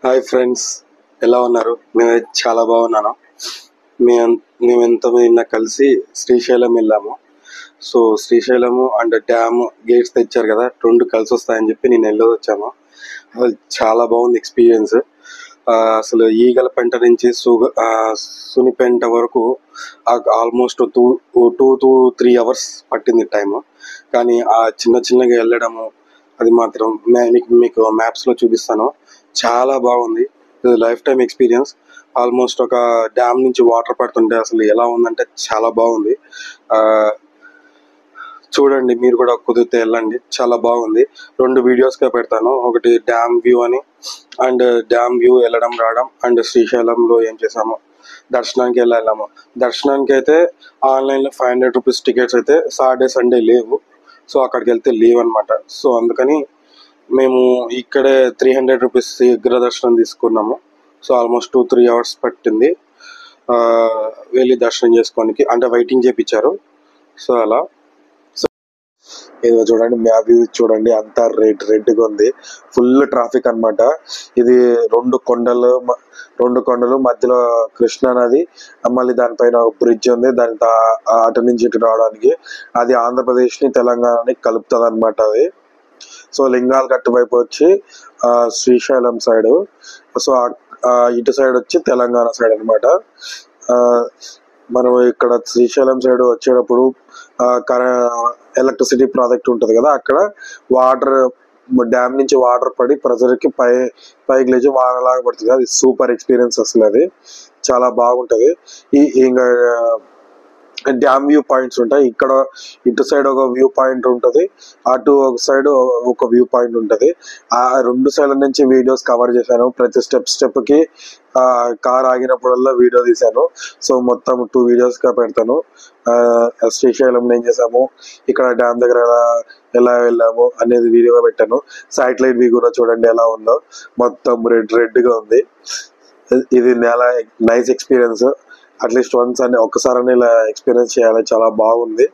Hi friends, ఎలా ఉన్నారు? నేనైతే చాలా బాగున్నాను. మేమెంతమంది కలిసి శ్రీశైలం వెళ్ళాము. So Srisailam and dam gates తెచ్చారు కదా, రెండు కలిసి వస్తాయని చెప్పి నేను వెళ్ళొచ్చాను. అసలు చాలా బాగుంది ఎక్స్పీరియన్స్. అసలు ఈగలపెంట నుంచి సునిపెంట వరకు ఆల్మోస్ట్ 2 to 3 hours పట్టింది టైము. కానీ ఆ చిన్నగా వెళ్ళడము అది మాత్రం మీకు మ్యాప్స్లో చూపిస్తాను. చాలా బాగుంది. ఇది లైఫ్ టైం ఎక్స్పీరియన్స్. ఆల్మోస్ట్ ఒక డ్యామ్ నుంచి వాటర్ పడుతుంటే అసలు ఎలా ఉందంటే చాలా బాగుంది. చూడండి, మీరు కూడా కుదిరితే వెళ్ళండి, చాలా బాగుంది. 2 వీడియోస్గా పెడతాను, ఒకటి డ్యామ్ వ్యూ అని అండ్ డ్యామ్ వ్యూ వెళ్ళడం రావడం అండ్ శ్రీశైలంలో ఏం చేసాము. దర్శనానికి వెళ్ళాము. దర్శనానికి అయితే ఆన్లైన్లో 500 రూపీస్ టికెట్స్ అయితే సాటర్డే సండే లేవు. సో అక్కడికి వెళ్తే లీవ్ అనమాట. సో అందుకని మేము ఇక్కడే 300 రూపీస్ విగ్రహ దర్శనం తీసుకున్నాము. సో ఆల్మోస్ట్ 2-3 hours పట్టింది వెళ్ళి దర్శనం చేసుకోనికి, అంటే వెయిటింగ్ చేయించారు. సో అలా ఏదో చూడండి, మ్యాప్ వ్యూ చూడండి, అంతా రెడ్గా ఉంది. ఫుల్ ట్రాఫిక్ అన్నమాట. ఇది 2 కొండలు మధ్యలో కృష్ణా నది, మళ్ళీ దానిపైన బ్రిడ్జ్ ఉంది. దాని అటు నుంచి ఇటు రావడానికి అది ఆంధ్రప్రదేశ్ ని తెలంగాణని కలుపుతుంది అనమాట. అది సో లింగాల గట్టు వైపు వచ్చి శ్రీశైలం సైడ్, సో ఇటు సైడ్ వచ్చి తెలంగాణ సైడ్ అనమాట. మనం ఇక్కడ శ్రీశైలం సైడ్ వచ్చేటప్పుడు ఎలక్ట్రిసిటీ ప్రాజెక్ట్ ఉంటుంది కదా, అక్కడ వాటర్ డ్యామ్ నుంచి వాటర్ పడి ప్రెజర్ కి పైకి లేచి వానలాగా పడుతుంది. అది సూపర్ ఎక్స్పీరియన్స్. అసలు అది చాలా బాగుంటది. ఇంకా డ్యామ్ వ్యూ పాయింట్స్ ఉంటాయి. ఇక్కడ ఇటు సైడ్ ఒక వ్యూ పాయింట్ ఉంటుంది, అటు ఒక సైడ్ ఒక వ్యూ పాయింట్ ఉంటుంది. ఆ 2 సైడ్ల నుంచి వీడియోస్ కవర్ చేశాను. ప్రతి స్టెప్ కి కార్ ఆగినప్పుడల్లా వీడియో తీశాను. సో మొత్తం 2 వీడియోస్ గా పెడతాను. శ్రీశైలం ఏం చేసాము, ఇక్కడ డ్యామ్ దగ్గర ఎలా వెళ్ళాము అనేది వీడియోగా పెట్టాను. సాటిలైట్ వ్యూ కూడా చూడండి ఎలా ఉందో, మొత్తం రెడ్ గా ఉంది. ఇది నైస్ ఎక్స్పీరియన్స్. అట్లీస్ట్ వన్స్ అని ఒక్కసారి ఇలా ఎక్స్పీరియన్స్ చేయాలి. చాలా బాగుంది.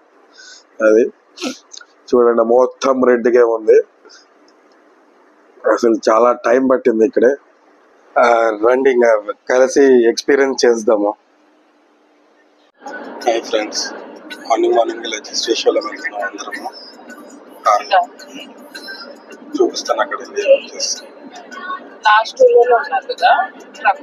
అది చూడండి, మొత్తం రెడ్గా ఉంది. అసలు చాలా టైం పట్టింది ఇక్కడే. రండి కలిసి ఎక్స్పీరియన్స్ చేద్దాము. హాయ్ ఫ్రెండ్స్, మార్నింగ్ వెళ్ళి శ్రీశైలం వెళ్తున్నాం అందరము. చూపిస్తాను అక్కడ లాస్ట్ లో ఉన్నారు కదా ట్రక్.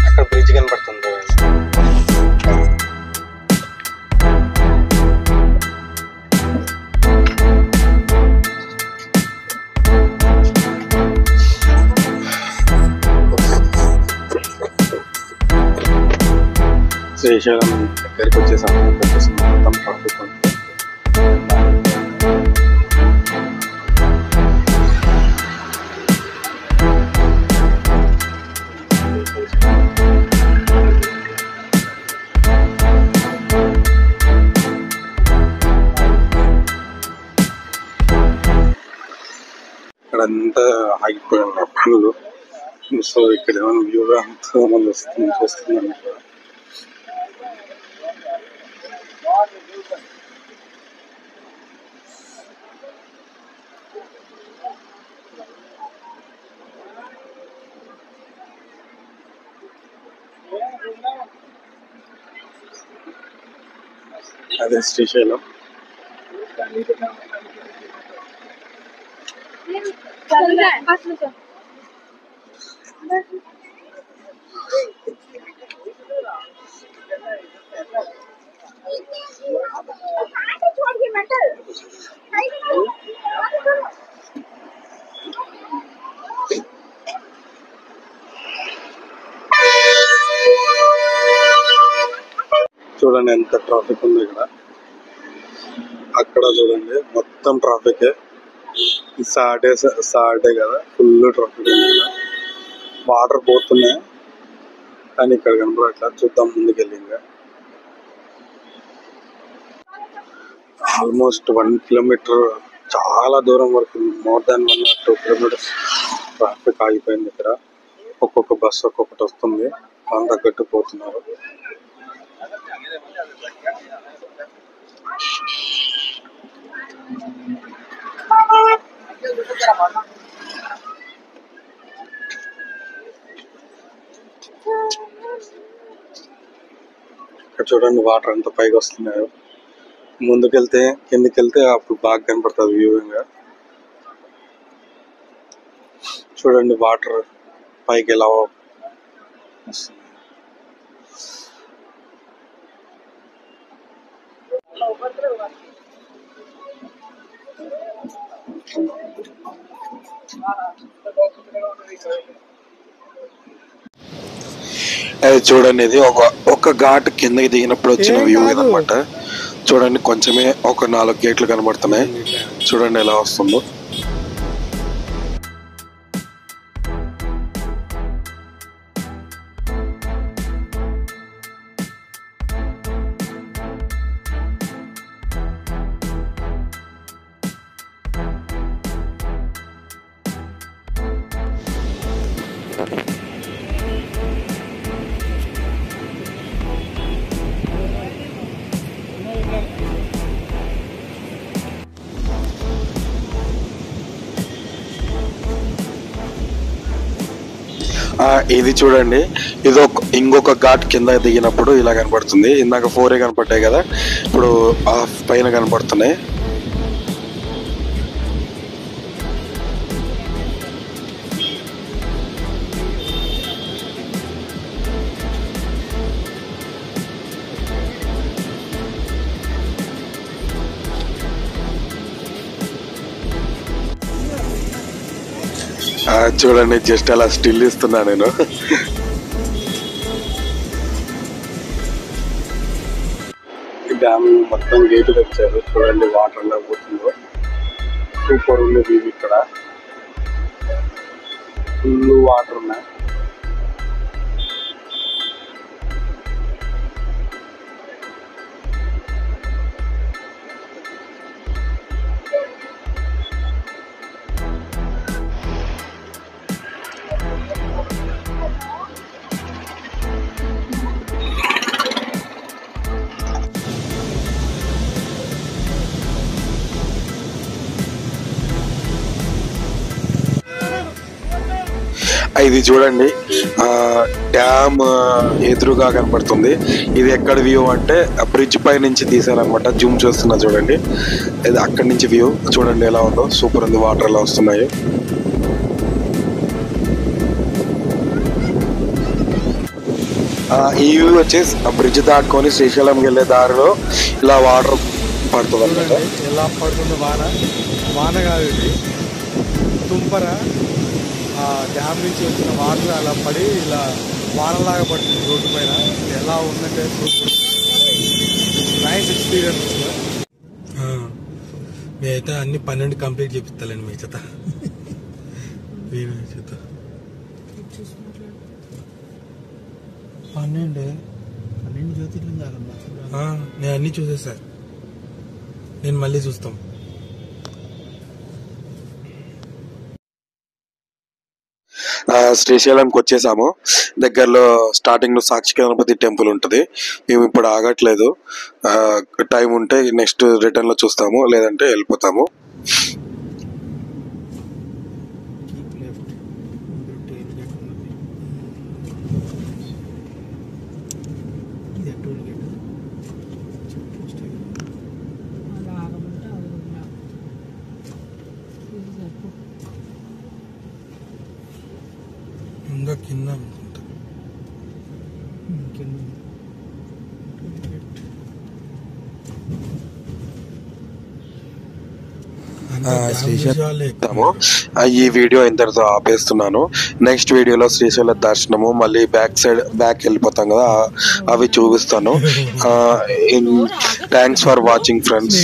అక్కడ బ్రిడ్జ్ కనపడుతుంది. శ్రీశైలం దగ్గరికి వచ్చేసాము. మొత్తం ట్రాఫిక్ ఉంది. ఇక్కడంతా ఆగిపోయిన పనులు సో ఇక్కడ ఏమైనా వ్యూగా అంతా మనం వస్తుంది చూస్తున్నాం ఇక్కడ. అదే శ్రీశైలం. చూడండి ఎంత ట్రాఫిక్ ఉంది ఇక్కడ. అక్కడ చూడండి మొత్తం ట్రాఫిక్. సాటర్డే కదా, ఫుల్ ట్రాఫిక్ ఉంది ఇక్కడ. వాటర్ పోతున్నాయి కానీ ఇక్కడ కనపడట్లా. చూద్దాం ముందుకెళ్ళి. ఇంకా ఆల్మోస్ట్ 1 కిలోమీటర్, చాలా దూరం వరకు, more than 1 or 2 kilometres traffic ఆగిపోయింది ఇక్కడ. ఒక్కొక్క బస్సు ఒక్కొక్కటి వస్తుంది, దాని తగ్గట్టు పోతున్నారు. ఇక్కడ చూడండి వాటర్ ఎంత పైకి వస్తున్నాయో. ముందుకెళ్తే కిందకెళ్తే అప్పుడు బాగా కనపడుతుంది వ్యూ. ఇంకా చూడండి వాటర్ పైకి ఎలా వస్తుంది. అది చూడండి, ఇది ఒక ఘాట్ కిందకి దిగినప్పుడు వచ్చిన వ్యూ ఇదన్నమాట. చూడండి కొంచెమే ఒక 4 గేట్లు కనబడుతున్నాయి. చూడండి ఎలా వస్తుందో. ఇది చూడండి, ఇది ఇంకొక ఘాట్ కింద దిగినప్పుడు ఇలా కనపడుతుంది. ఇందాక 4 కనపడ్డాయి కదా, ఇప్పుడు పైన కనపడుతున్నాయి. చూడండి జస్ట్ అలా స్టిల్ ఇస్తున్నా నేను. డ్యామ్ మొత్తం గేట్ తెచ్చారు. చూడండి వాటర్ ఎలా పోతుందో. సూపర్ ఉంది వ్యూ. ఇక్కడ ఫుల్ వాటర్ ఉన్నాయి. ఇది చూడండి డ్యామ్ ఎదురుగా కనపడుతుంది. ఇది ఎక్కడ వ్యూ అంటే బ్రిడ్జ్ పై నుంచి తీసారనమాట. జూమ్ చేస్తున్నా చూడండి, ఇది అక్కడి నుంచి వ్యూ. చూడండి ఎలా ఉందో, సూపర్ ఉంది. వాటర్ ఎలా వస్తున్నాయి. ఈ వ్యూ వచ్చేసి బ్రిడ్జ్ దాటుకొని శ్రీశైలం వెళ్ళే దారిలో ఇలా వాటర్ పడుతుంది అనమాట. ఎలా పడుతుంది వాన కాదు, ఇది తుంపర. డ్యామ్ నుంచి వచ్చిన వాటర్ అలా పడి ఇలా వానలాగా పడుతుంది రోడ్డు పైన. ఎలా ఉందంటే నైస్ ఎక్స్పీరియన్స్. మీ అయితే అన్ని 12 కంప్లీట్ చేపిస్తాలండి మీ చేత. చేత 12 జ్యోతిర్లింగాలమ్మా. నేను అన్ని చూసేసా. నేను మళ్ళీ చూస్తాం. శ్రీశైలంకి వచ్చేసాము. దగ్గరలో స్టార్టింగ్ లో సాక్షి గణపతి టెంపుల్ ఉంటుంది. మేము ఇప్పుడు ఆగట్లేదు, టైం ఉంటే నెక్స్ట్ రిటర్న్ లో చూస్తాము, లేదంటే వెళ్ళిపోతాము. ఇంకా కింద అనుకుంటా. ఈ వీడియో ఇంతటితో ఆపేస్తున్నాను. నెక్స్ట్ వీడియోలో శ్రీశైల దర్శనము, మళ్ళీ బ్యాక్ వెళ్ళిపోతాం కదా, అవి చూపిస్తాను. Thanks for watching friends.